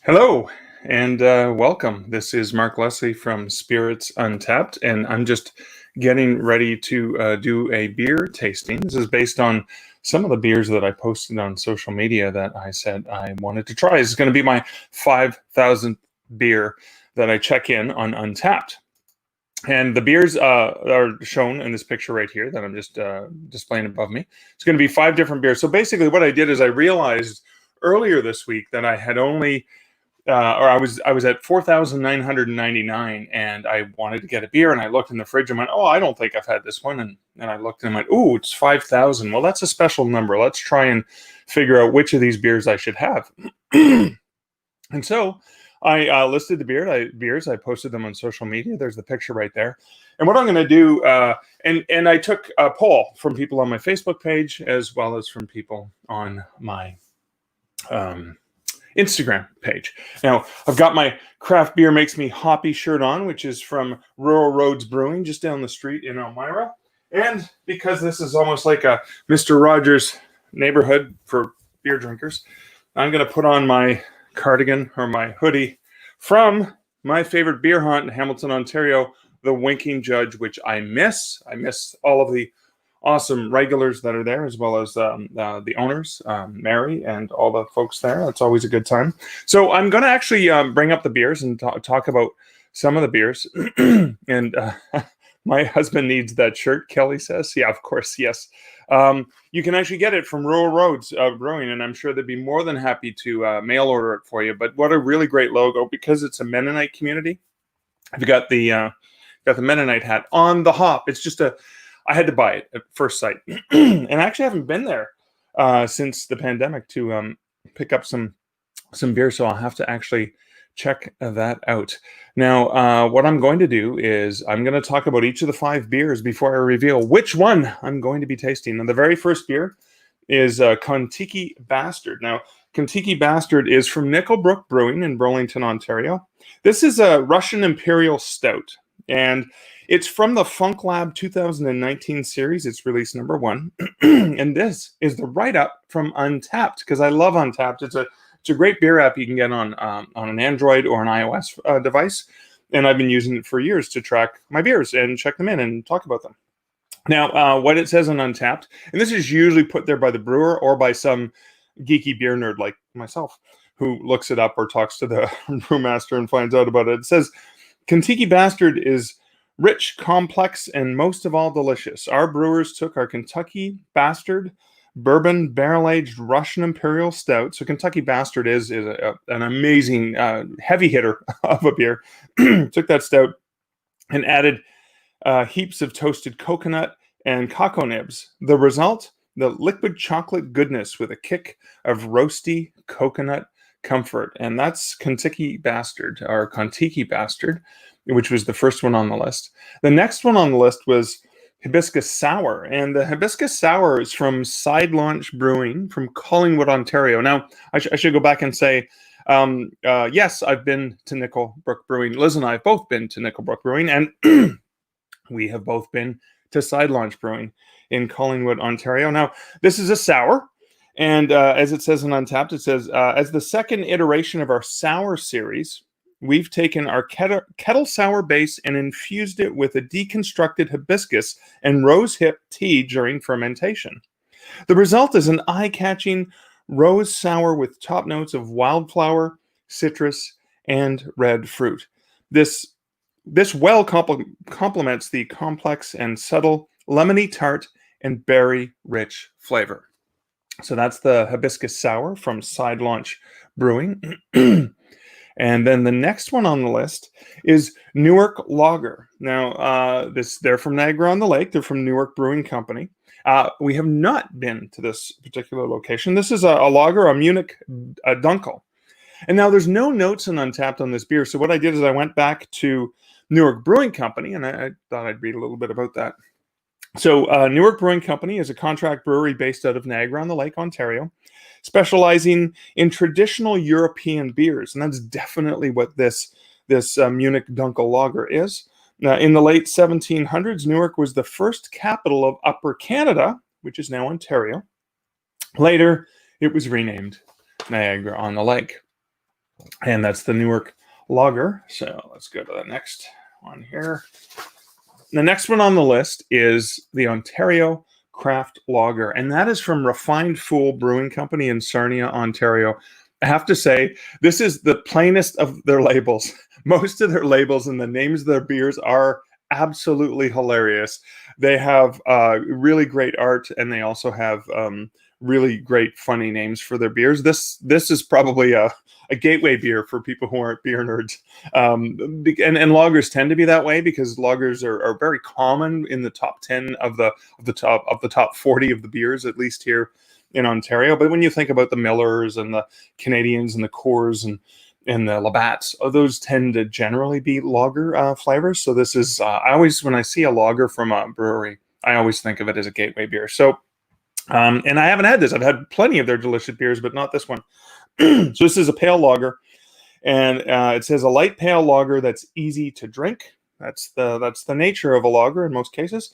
Hello and welcome. This is Mark Leslie from Spirits Untappd, and I'm just getting ready to do a beer tasting. This is based on some of the beers that I posted on social media that I said I wanted to try. This is going to be my 5,000th beer that I check in on Untappd. And the beers are shown in this picture right here that I'm just displaying above me. It's going to be 5 different beers. So basically what I did is I realized earlier this week that I had only or I was at 4,999, and I wanted to get a beer, and I looked in the fridge and went, "Oh, I don't think I've had this one." And I looked and went, "Ooh, it's 5,000. Well, that's a special number. Let's try and figure out which of these beers I should have." And so I listed the beers. I posted them on social media. There's the picture right there. And what I'm going to do, and I took a poll from people on my Facebook page as well as from people on my Instagram page. Now, I've got my craft beer makes me hoppy shirt on, which is from Rural Roads Brewing, just down the street in Elmira. And because this is almost like a Mr. Rogers neighborhood for beer drinkers, I'm going to put on my cardigan or my hoodie from my favorite beer haunt in Hamilton, Ontario, the Winking Judge, which I miss. I miss all of the awesome regulars that are there, as well as the owners, Mary, and all the folks there. It's always a good time. So I'm going to actually bring up the beers and talk about some of the beers. And my husband needs that shirt, Kelly says. Yeah, of course, yes. You can actually get it from Rural Roads Brewing, and I'm sure they'd be more than happy to mail order it for you. But what a really great logo, because it's a Mennonite community. I've got the Mennonite hat on the hop. It's just I had to buy it at first sight. And I actually haven't been there since the pandemic to pick up some beer, so I'll have to actually check that out. Now, what I'm going to do is I'm going to talk about each of the 5 beers before I reveal which one I'm going to be tasting. And the very first beer is Contiki Bastard. Now, Contiki Bastard is from Nickelbrook Brewing in Burlington, Ontario. This is a Russian Imperial Stout, and it's from the Funk Lab 2019 series. It's release number 1. And this is the write-up from Untappd, because I love Untappd. It's a great beer app you can get on an Android or an iOS device. And I've been using it for years to track my beers and check them in and talk about them. Now, what it says on Untappd, and this is usually put there by the brewer or by some geeky beer nerd like myself who looks it up or talks to the brewmaster and finds out about it. It says, Contiki Bastard is rich, complex, and most of all delicious. Our brewers took our Kentucky Bastard Bourbon barrel-aged Russian Imperial Stout. So Kentucky Bastard is an amazing heavy hitter of a beer. Took that stout and added heaps of toasted coconut and cocoa nibs. The result, the liquid chocolate goodness with a kick of roasty coconut comfort. And that's Contiki Bastard, or Contiki Bastard, which was the first one on the list. The next one on the list was Hibiscus Sour, and the Hibiscus Sour is from Side Launch Brewing from Collingwood, Ontario. Now, I should go back and say, yes, I've been to Nickelbrook Brewing. Liz and I have both been to Nickelbrook Brewing, and we have both been to Side Launch Brewing in Collingwood, Ontario. Now, this is a sour, and as it says in Untappd, it says, as the second iteration of our sour series, we've taken our kettle sour base and infused it with a deconstructed hibiscus and rosehip tea during fermentation. The result is an eye-catching rose sour with top notes of wildflower, citrus, and red fruit. This well complements the complex and subtle lemony tart and berry-rich flavor. So that's the Hibiscus Sour from Side Launch Brewing. And then the next one on the list is Newark Lager. Now, they're from Niagara-on-the-Lake. They're from Newark Brewing Company. We have not been to this particular location. This is a lager, a Munich Dunkel. And now there's no notes in Untappd on this beer. So what I did is I went back to Newark Brewing Company, and I thought I'd read a little bit about that. So Newark Brewing Company is a contract brewery based out of Niagara-on-the-Lake, Ontario, specializing in traditional European beers. And that's definitely what this Munich Dunkel Lager is. In the late 1700s, Newark was the first capital of Upper Canada, which is now Ontario. Later, it was renamed Niagara-on-the-Lake. And that's the Newark Lager. So let's go to the next one here. The next one on the list is the Ontario Craft Lager, and that is from Refined Fool Brewing Company in Sarnia, Ontario. I have to say, this is the plainest of their labels. Most of their labels and the names of their beers are absolutely hilarious. They have really great art, and they also have really great funny names for their beers. This is probably a gateway beer for people who aren't beer nerds. And lagers tend to be that way because lagers are very common in the top 10 of the top 40 of the beers, at least here in Ontario. But when you think about the Millers and the Canadians and the Coors and the Labatts, those tend to generally be lager flavors. So this is I always, when I see a lager from a brewery, I always think of it as a gateway beer. So and I haven't had this. I've had plenty of their delicious beers, but not this one. So this is a pale lager, and it says a light pale lager that's easy to drink. That's the nature of a lager in most cases.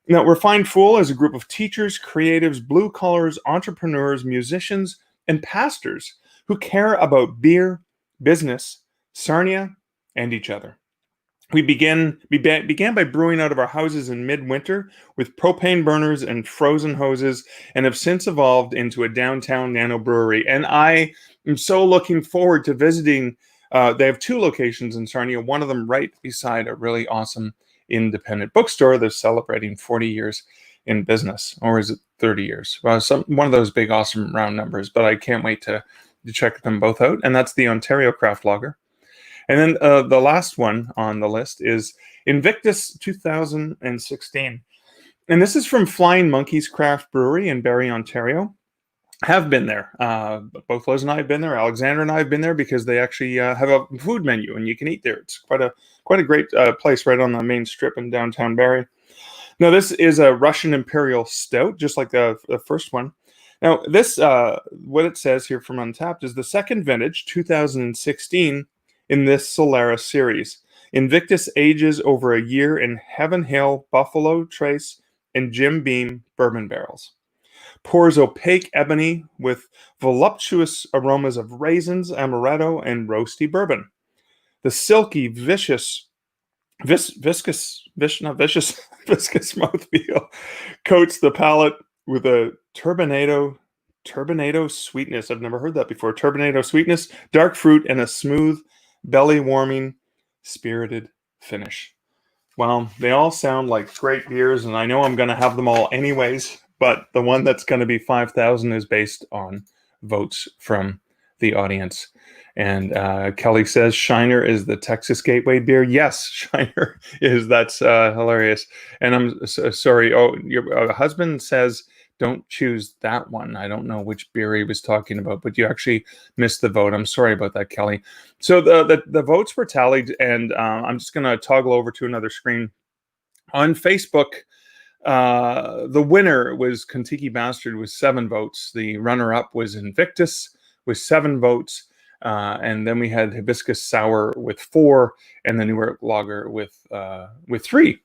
Now, Refined Fool is a group of teachers, creatives, blue collars, entrepreneurs, musicians, and pastors who care about beer, business, Sarnia, and each other. We began by brewing out of our houses in midwinter with propane burners and frozen hoses, and have since evolved into a downtown nano brewery. And I am so looking forward to visiting. They have 2 locations in Sarnia, one of them right beside a really awesome independent bookstore that's celebrating 40 years in business. Or is it 30 years? Well, one of those big, awesome round numbers, but I can't wait to check them both out. And that's the Ontario Craft Lager. And then the last one on the list is Invictus 2016. And this is from Flying Monkeys Craft Brewery in Barrie, Ontario. Have been there. Both Liz and I have been there. Alexander and I have been there because they actually have a food menu and you can eat there. It's quite a great place right on the main strip in downtown Barrie. Now, this is a Russian Imperial Stout, just like the first one. Now, this, what it says here from Untappd is the second vintage, 2016, in this Solera series. Invictus ages over a year in Heaven Hill, Buffalo Trace, and Jim Beam bourbon barrels. Pours opaque ebony with voluptuous aromas of raisins, amaretto, and roasty bourbon. The silky, viscous mouthfeel coats the palate with a turbinado sweetness. I've never heard that before. Turbinado sweetness, dark fruit, and a smooth, belly-warming, spirited finish. Well, they all sound like great beers, and I know I'm going to have them all anyways, but the one that's going to be 5,000 is based on votes from the audience. And Kelly says Shiner is the Texas Gateway beer. Yes, Shiner is. That's hilarious. And I'm sorry. Oh, your husband says don't choose that one. I don't know which beer he was talking about, but you actually missed the vote. I'm sorry about that, Kelly. So the votes were tallied, and I'm just going to toggle over to another screen. On Facebook, the winner was Kentucky Bastard with 7 votes. The runner-up was Invictus with 7 votes. And then we had Hibiscus Sour with 4, and the Newark Lager with 3.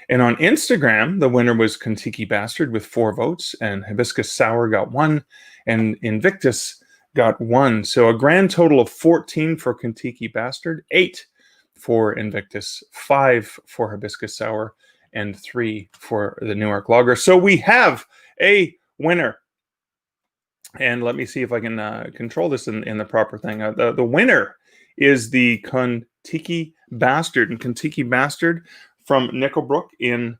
And on Instagram, the winner was Kentucky Bastard with 4 votes, and Hibiscus Sour got 1, and Invictus got 1. So a grand total of 14 for Kentucky Bastard, 8 for Invictus, 5 for Hibiscus Sour, and 3 for the Newark Lager. So we have a winner. And let me see if I can control this in the proper thing. The winner is the Kentucky Bastard. And Kentucky Bastard from Nickelbrook in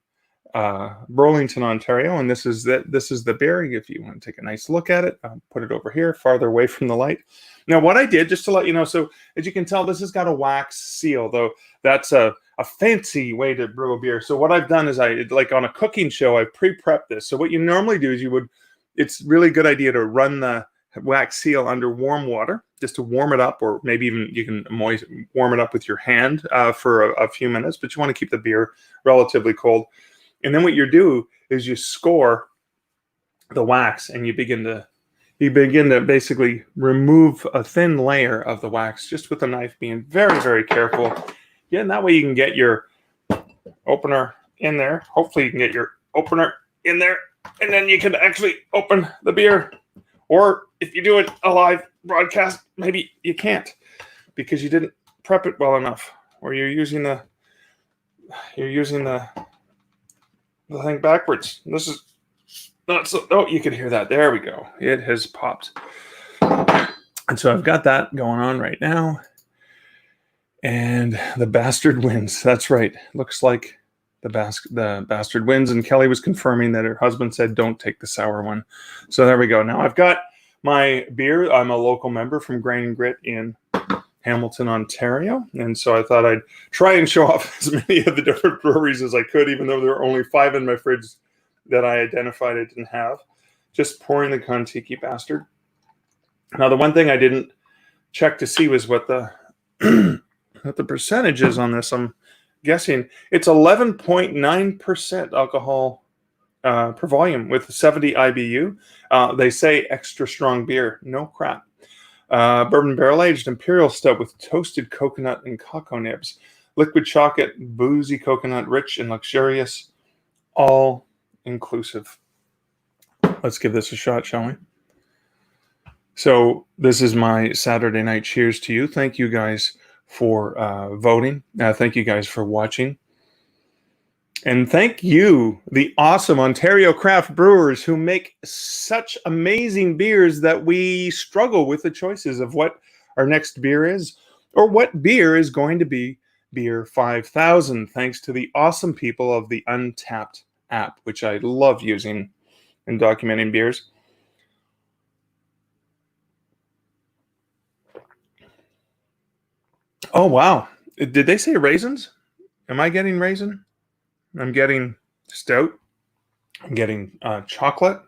Burlington, Ontario. And this is the beer. If you want to take a nice look at it, I'll put it over here, farther away from the light. Now, what I did, just to let you know, so as you can tell, this has got a wax seal, though that's a fancy way to brew a beer. So what I've done is like on a cooking show, I pre-prepped this. So what you normally do is it's really good idea to run the wax seal under warm water just to warm it up, or maybe even you can warm it up with your hand for a few minutes, but you want to keep the beer relatively cold. And then what you do is you score the wax, and you begin to basically remove a thin layer of the wax just with a knife, being very, very careful. Yeah, and that way you can get your opener in there. Hopefully you can get your opener in there, and then you can actually open the beer. Or if you do it alive, broadcast, maybe you can't because you didn't prep it well enough, or you're using the thing backwards. This is not so. Oh, you can hear that. There we go. It has popped. And so I've got that going on right now. And the bastard wins. That's right. Looks like the bastard wins. And Kelly was confirming that her husband said, don't take the sour one. So there we go. Now I've got my beer. I'm a local member from Grain and Grit in Hamilton, Ontario. And so I thought I'd try and show off as many of the different breweries as I could, even though there were only 5 in my fridge that I identified I didn't have. Just pouring the Kontiki bastard. Now, the one thing I didn't check to see was what the what the percentage is on this. I'm guessing it's 11.9% alcohol per volume with 70 IBU. They say extra strong beer. No crap. Bourbon barrel-aged imperial stout with toasted coconut and cocoa nibs. Liquid chocolate, boozy coconut, rich and luxurious, all inclusive. Let's give this a shot, shall we? So this is my Saturday night cheers to you. Thank you guys for voting. Thank you guys for watching. And thank you, the awesome Ontario craft brewers who make such amazing beers that we struggle with the choices of what our next beer is or what beer is going to be beer 5000, thanks to the awesome people of the Untappd app, which I love using in documenting beers. Oh, wow. Did they say raisins? Am I getting raisin? I'm getting stout. I'm getting chocolate.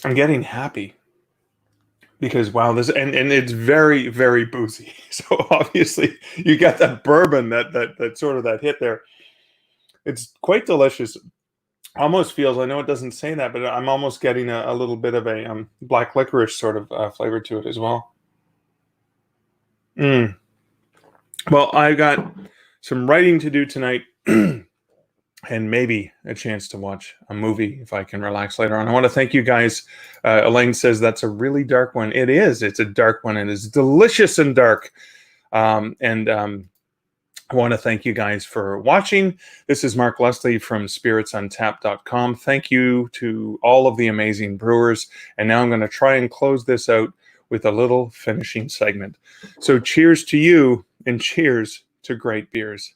I'm getting happy because, wow, this and it's very, very boozy. So obviously you got that bourbon, that sort of that hit there. It's quite delicious. Almost feels, I know it doesn't say that, but I'm almost getting a little bit of a black licorice sort of flavor to it as well. Well, I got some writing to do tonight and maybe a chance to watch a movie if I can relax later on. I want to thank you guys. Elaine says that's a really dark one. It is. It's a dark one. It is delicious and dark. I want to thank you guys for watching. This is Mark Leslie from spiritsuntappd.com. Thank you to all of the amazing brewers. And now I'm going to try and close this out with a little finishing segment. So cheers to you and cheers to great beers.